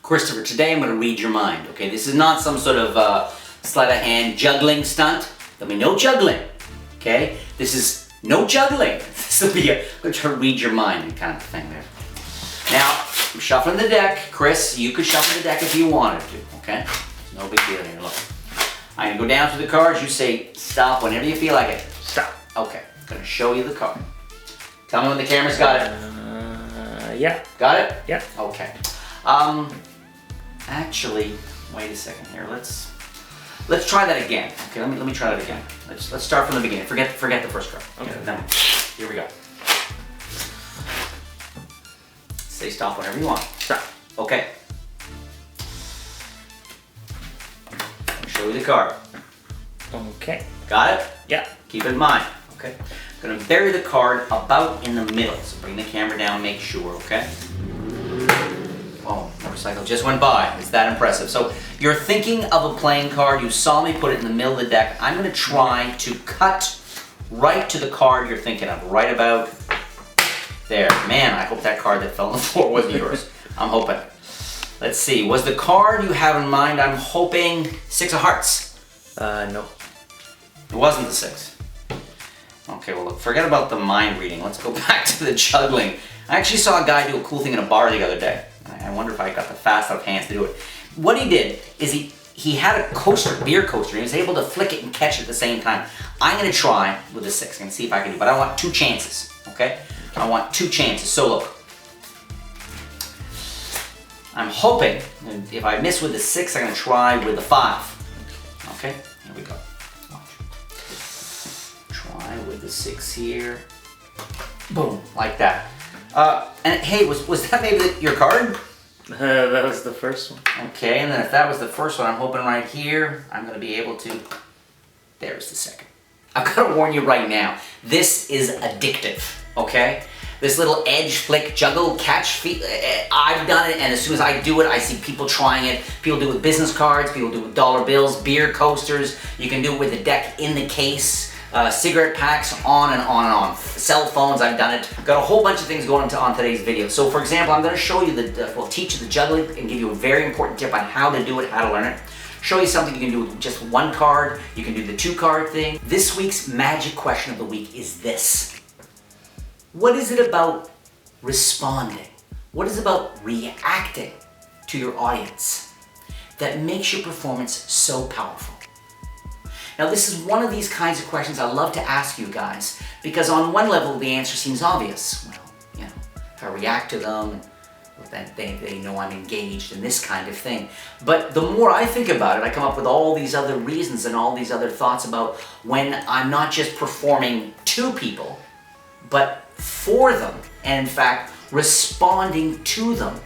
Christopher, today I'm going to read your mind, okay? This is not some sort of sleight of hand juggling stunt. There'll be no juggling, okay? This is no juggling. This will be I'm going to try to read your mind kind of thing there. Now, I'm shuffling the deck. Chris, you could shuffle the deck if you wanted to, okay? No big deal here, look. I'm going to go down to the cards. You say stop whenever you feel like it. Stop. Okay, I'm going to show you the card. Tell me when the camera's got it. Yeah. Got it? Yeah. Okay. Actually, wait a second here. Let's try that again. Okay, let me try that again. Let's start from the beginning. Forget the first card. Okay. No. Here we go. Say stop whenever you want. Stop. Okay. I'll show you the card. Okay. Got it? Yeah. Keep it in mind. Okay. I'm gonna bury the card about in the middle. So bring the camera down, make sure, okay? Oh, motorcycle just went by. It's that impressive. So you're thinking of a playing card. You saw me put it in the middle of the deck. I'm going to try to cut right to the card you're thinking of. Right about there. Man, I hope that card that fell on the floor wasn't yours. I'm hoping. Let's see. Was the card you have in mind, I'm hoping, Six of Hearts? No. It wasn't the six. Okay, well, look, forget about the mind reading. Let's go back to the juggling. I actually saw a guy do a cool thing in a bar the other day. I wonder if I got the fast enough hands to do it. What he did is he had a coaster, beer coaster, and he was able to flick it and catch it at the same time. I'm going to try with the six and see if I can do it, but I want two chances, okay? I want two chances. So look, I'm hoping, if I miss with the six, I'm going to try with the five. Okay, here we go. Watch. Try with the six here. Boom, like that. And hey, was that maybe your card? That was the first one. Okay, and then if that was the first one, I'm hoping right here, I'm going to be able to... There's the second. I've got to warn you right now, this is addictive, okay? This little edge, flick, juggle, catch, I've done it, and as soon as I do it, I see people trying it. People do it with business cards, people do it with dollar bills, beer coasters. You can do it with the deck in the case. Cigarette packs, on and on and on. Cell phones, I've done it. Got a whole bunch of things going on today's video. So for example, I'm going to show you teach you the juggling and give you a very important tip on how to do it, how to learn it. Show you something you can do with just one card. You can do the two card thing. This week's magic question of the week is this. What is it about responding? What is it about reacting to your audience that makes your performance so powerful? Now this is one of these kinds of questions I love to ask you guys because on one level the answer seems obvious. Well, you know, if I react to them, then they know I'm engaged in this kind of thing. But the more I think about it, I come up with all these other reasons and all these other thoughts about when I'm not just performing to people, but for them, and in fact, responding to them.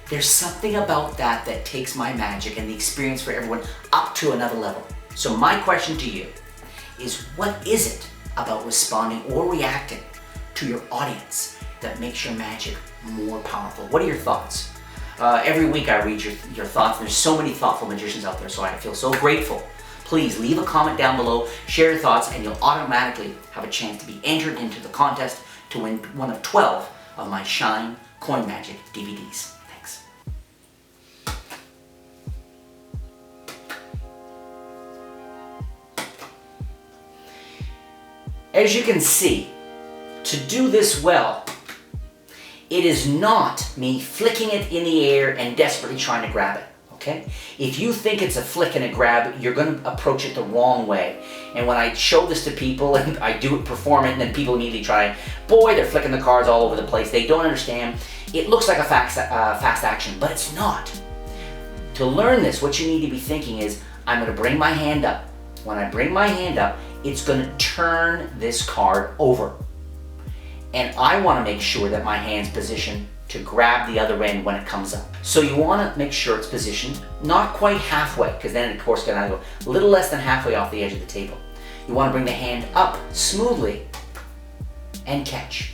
There's something about that that takes my magic and the experience for everyone up to another level. So my question to you is, what is it about responding or reacting to your audience that makes your magic more powerful? What are your thoughts? Every week I read your thoughts. There's so many thoughtful magicians out there, so I feel so grateful. Please leave a comment down below, share your thoughts, and you'll automatically have a chance to be entered into the contest to win one of 12 of my Shine Coin Magic DVDs. Thanks. As you can see, to do this well, it is not me flicking it in the air and desperately trying to grab it, okay? If you think it's a flick and a grab, you're going to approach it the wrong way. And when I show this to people and I do it, perform it, and then people immediately try, boy, they're flicking the cards all over the place. They don't understand. It looks like a fast action, but it's not. To learn this, what you need to be thinking is, I'm going to bring my hand up. When I bring my hand up, it's going to turn this card over. And I want to make sure that my hand's positioned to grab the other end when it comes up. So you want to make sure it's positioned not quite halfway, because then of course it's going to go a little less than halfway off the edge of the table. You want to bring the hand up smoothly and catch.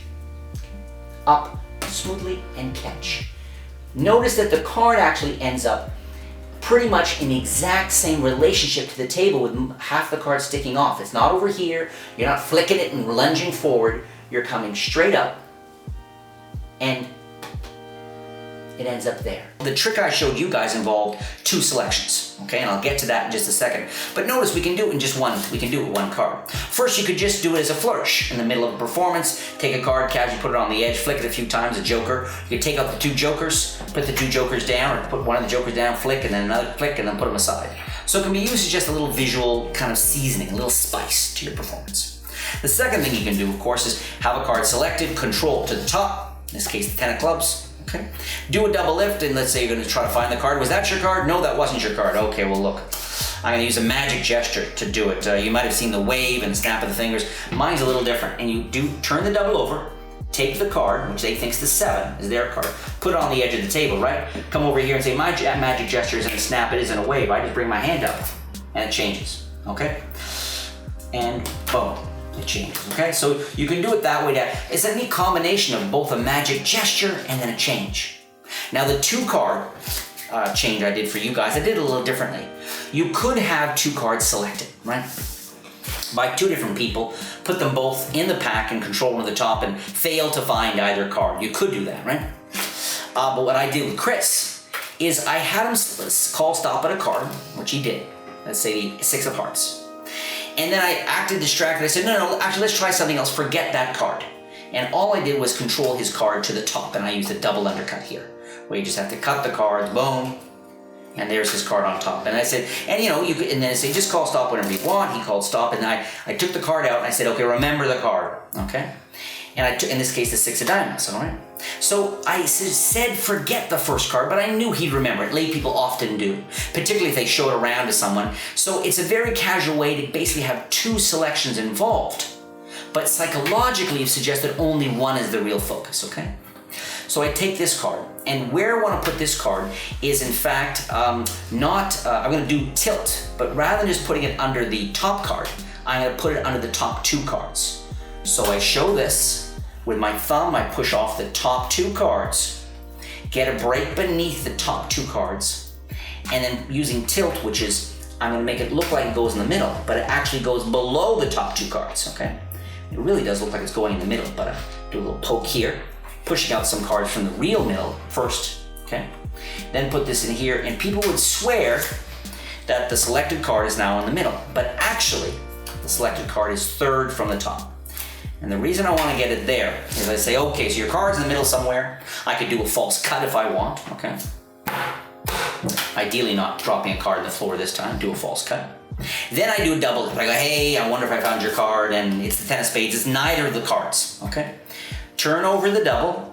Up smoothly and catch. Notice that the card actually ends up pretty much in the exact same relationship to the table with half the card sticking off. It's not over here. You're not flicking it and lunging forward. You're coming straight up and it ends up there. The trick I showed you guys involved 2 selections, okay? And I'll get to that in just a second. But notice we can do it in just one, we can do it with 1 card. First, you could just do it as a flourish. In the middle of a performance, take a card, casually put it on the edge, flick it a few times, a joker. You could take out the 2 jokers, put the 2 jokers down, or put one of the jokers down, flick, and then another flick, and then put them aside. So it can be used as just a little visual kind of seasoning, a little spice to your performance. The second thing you can do, of course, is have a card selected, control to the top, in this case the 10 of clubs, okay? Do a double lift, and let's say you're gonna try to find the card. Was that your card? No, that wasn't your card. Okay, well look, I'm gonna use a magic gesture to do it. You might have seen the wave and the snap of the fingers. Mine's a little different, and you do turn the double over, take the card, which they think's the 7, is their card, put it on the edge of the table, right? Come over here and say, my magic gesture isn't a snap, it isn't a wave. I just bring my hand up, and it changes, okay? And boom. It changes, okay? So you can do it that way. It's a neat combination of both a magic gesture and then a change. Now the 2 card change I did for you guys, I did it a little differently. You could have 2 cards selected, right? By 2 different people, put them both in the pack and control one at the top and fail to find either card. You could do that, right? But what I did with Chris is I had him call stop at a card, which he did. Let's say the 6 of hearts. And then I acted distracted. I said, no, actually, let's try something else. Forget that card. And all I did was control his card to the top, and I used a double undercut here, where you just have to cut the cards, boom, and there's his card on top. And I said, and you know, and then I say, just call stop whenever you want. He called stop, and I took the card out, and I said, okay, remember the card, okay? And I took, in this case, the 6 of diamonds, all right? So I said forget the first card, but I knew he'd remember it. Lay people often do, particularly if they show it around to someone. So it's a very casual way to basically have 2 selections involved, but psychologically it suggests that only one is the real focus, okay? So I take this card, and where I want to put this card is in fact I'm going to do tilt, but rather than just putting it under the top card, I'm going to put it under the top 2 cards. So I show this. With my thumb, I push off the top 2 cards, get a break beneath the top 2 cards, and then using tilt, which is, I'm gonna make it look like it goes in the middle, but it actually goes below the top 2 cards, okay? It really does look like it's going in the middle, but I do a little poke here, pushing out some cards from the real middle first, okay? Then put this in here, and people would swear that the selected card is now in the middle, but actually, the selected card is 3rd from the top. And the reason I want to get it there is I say, okay, so your card's in the middle somewhere. I could do a false cut if I want, okay? Ideally not dropping a card on the floor this time, do a false cut. Then I do a double. I go, hey, I wonder if I found your card, and it's the 10 of spades. It's neither of the cards, okay? Turn over the double.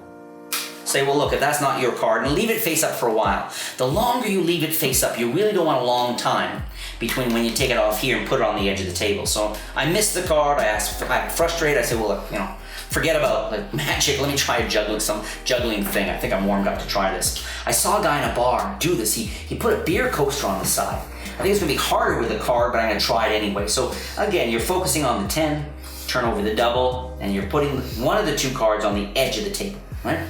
Say, well, look, if that's not your card, and leave it face up for a while. The longer you leave it face up, you really don't want a long time between when you take it off here and put it on the edge of the table. So I missed the card, I'm frustrated, I said, well, look, you know, forget about like magic, let me try a juggling thing. I think I'm warmed up to try this. I saw a guy in a bar do this. He put a beer coaster on the side. I think it's gonna be harder with the card, but I'm gonna try it anyway. So again, you're focusing on the 10, turn over the double, and you're putting one of the 2 cards on the edge of the table, right?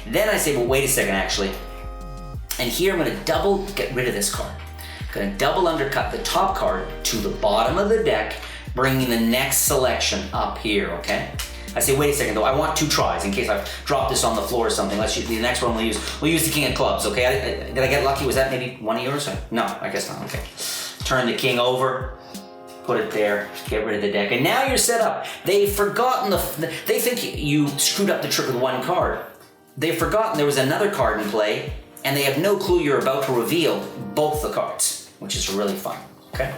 Then I say, well, wait a second, actually. And here I'm gonna get rid of this card. I'm gonna double undercut the top card to the bottom of the deck, bringing the next selection up here, okay? I say, wait a second though, I want 2 tries in case I've dropped this on the floor or something. Let's use the next one we'll use the king of clubs, okay? Did I get lucky? Was that maybe one of yours? No, I guess not, okay. Turn the king over, put it there, get rid of the deck, and now you're set up. They've forgotten they think you screwed up the trick with 1 card. They've forgotten there was another card in play, and they have no clue you're about to reveal both the cards, which is really fun, okay?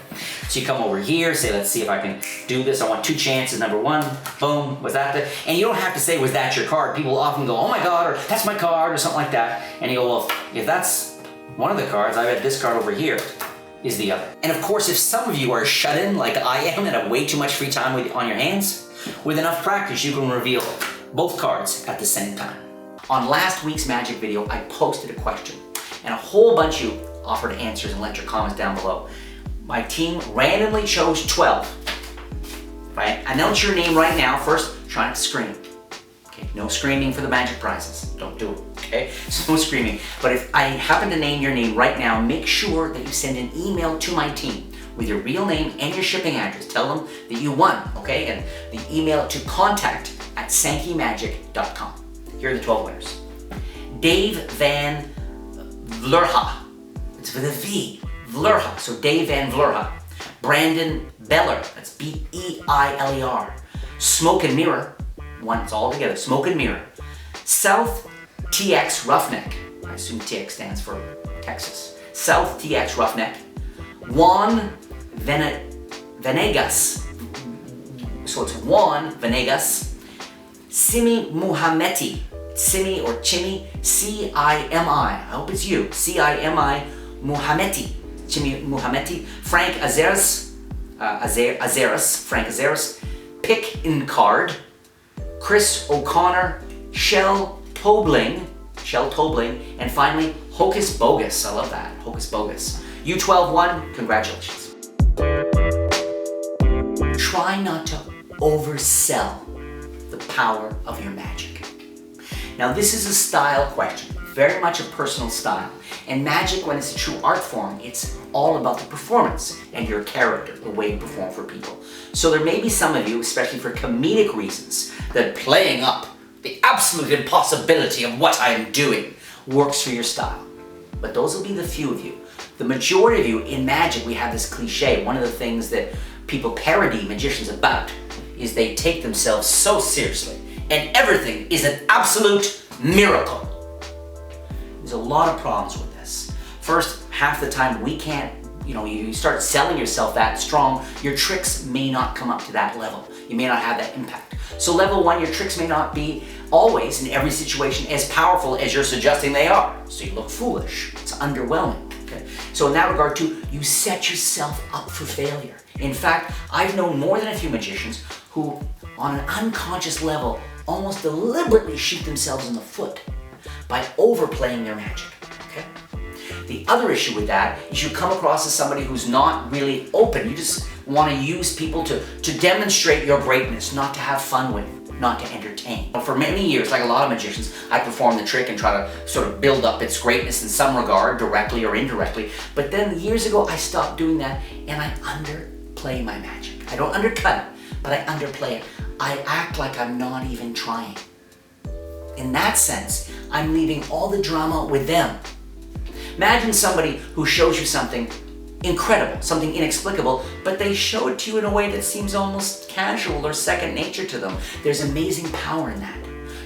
So you come over here, say, let's see if I can do this. I want 2 chances, number 1, boom, was that the, and you don't have to say, was that your card? People often go, oh my God, or that's my card, or something like that. And you go, well, if that's one of the cards, I bet this card over here is the other. And of course, if some of you are shut in like I am and have way too much free time on your hands, with enough practice, you can reveal both cards at the same time. On last week's magic video, I posted a question, and a whole bunch of you offered answers and left your comments down below. My team randomly chose 12. If I announce your name right now, first, try not to scream. Okay, no screaming for the magic prizes. Don't do it, okay? So no screaming. But if I happen to name your name right now, make sure that you send an email to my team with your real name and your shipping address. Tell them that you won, okay? And the email to contact@sankeymagic.com. Here are the 12 winners. Dave Van Vlerha. It's with a V. Vlerha. So Dave Van Vlerha. Brandon Beller. That's Beiler. Smoke and Mirror. It's all together. Smoke and Mirror. South TX Roughneck. I assume TX stands for Texas. South TX Roughneck. Juan Venegas. So it's Juan Venegas. Simi Muhammeti. Simi or Chimi. C-I-M-I. I hope it's you. C-I-M-I Muhammeti. Chimi Muhammeti. Frank Azeres. Frank Azeres. Pick in Card. Chris O'Connor. Shell Tobling, and finally, Hocus Bogus. I love that, Hocus Bogus. U12-1, congratulations. Try not to oversell the power of your magic. Now, this is a style question, very much a personal style. And magic, when it's a true art form, it's all about the performance and your character, the way you perform for people. So there may be some of you, especially for comedic reasons, that playing up the absolute impossibility of what I am doing works for your style. But those will be the few of you. The majority of you, in magic, we have this cliche. One of the things that people parody magicians about is they take themselves so seriously and everything is an absolute miracle. There's a lot of problems with this. First, half the time we can't, you start selling yourself that strong, your tricks may not come up to that level. You may not have that impact. So level 1, your tricks may not be always in every situation as powerful as you're suggesting they are. So you look foolish. It's underwhelming. Okay? So in that regard too, you set yourself up for failure. In fact, I've known more than a few magicians who, on an unconscious level, almost deliberately shoot themselves in the foot by overplaying their magic. Okay? The other issue with that is you come across as somebody who's not really open. You just want to use people to demonstrate your greatness, not to have fun with, not to entertain. For many years, like a lot of magicians, I perform the trick and try to sort of build up its greatness in some regard, directly or indirectly. But then years ago, I stopped doing that and I underplay my magic. I don't undercut it, but I underplay it. I act like I'm not even trying. In that sense, I'm leaving all the drama with them. Imagine somebody who shows you something incredible, something inexplicable, but they show it to you in a way that seems almost casual or second nature to them. There's amazing power in that.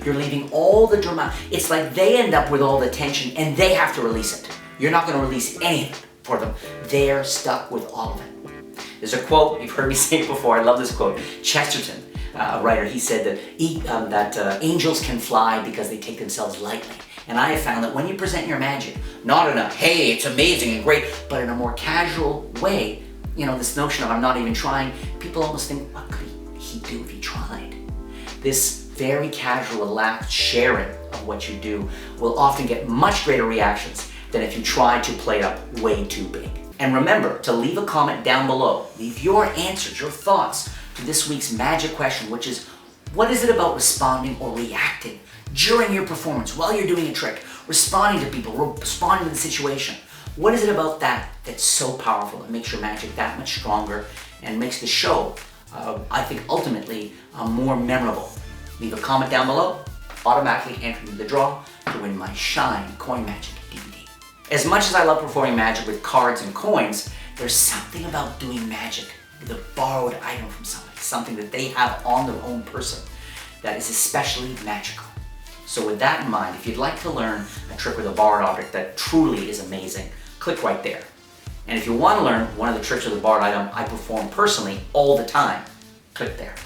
You're leaving all the drama. It's like they end up with all the tension and they have to release it. You're not going to release any of it for them. They're stuck with all of it. There's a quote, you've heard me say it before, I love this quote. Chesterton, a writer, he said that angels can fly because they take themselves lightly. And I have found that when you present your magic, not in a, hey, it's amazing and great, but in a more casual way, this notion of I'm not even trying, people almost think, what could he do if he tried? This very casual, relaxed sharing of what you do will often get much greater reactions than if you try to play it up way too big. And remember to leave a comment down below. Leave your answers, your thoughts to this week's magic question, which is, what is it about responding or reacting during your performance, while you're doing a trick, responding to people, responding to the situation? What is it about that that's so powerful and makes your magic that much stronger and makes the show, I think, ultimately more memorable? Leave a comment down below, automatically enter into the draw to win my Shine Coin Magic DVD. As much as I love performing magic with cards and coins, there's something about doing magic with a borrowed item from somebody, something that they have on their own person that is especially magical. So with that in mind, if you'd like to learn a trick with a borrowed object that truly is amazing, click right there. And if you want to learn one of the tricks with a borrowed item I perform personally all the time, click there.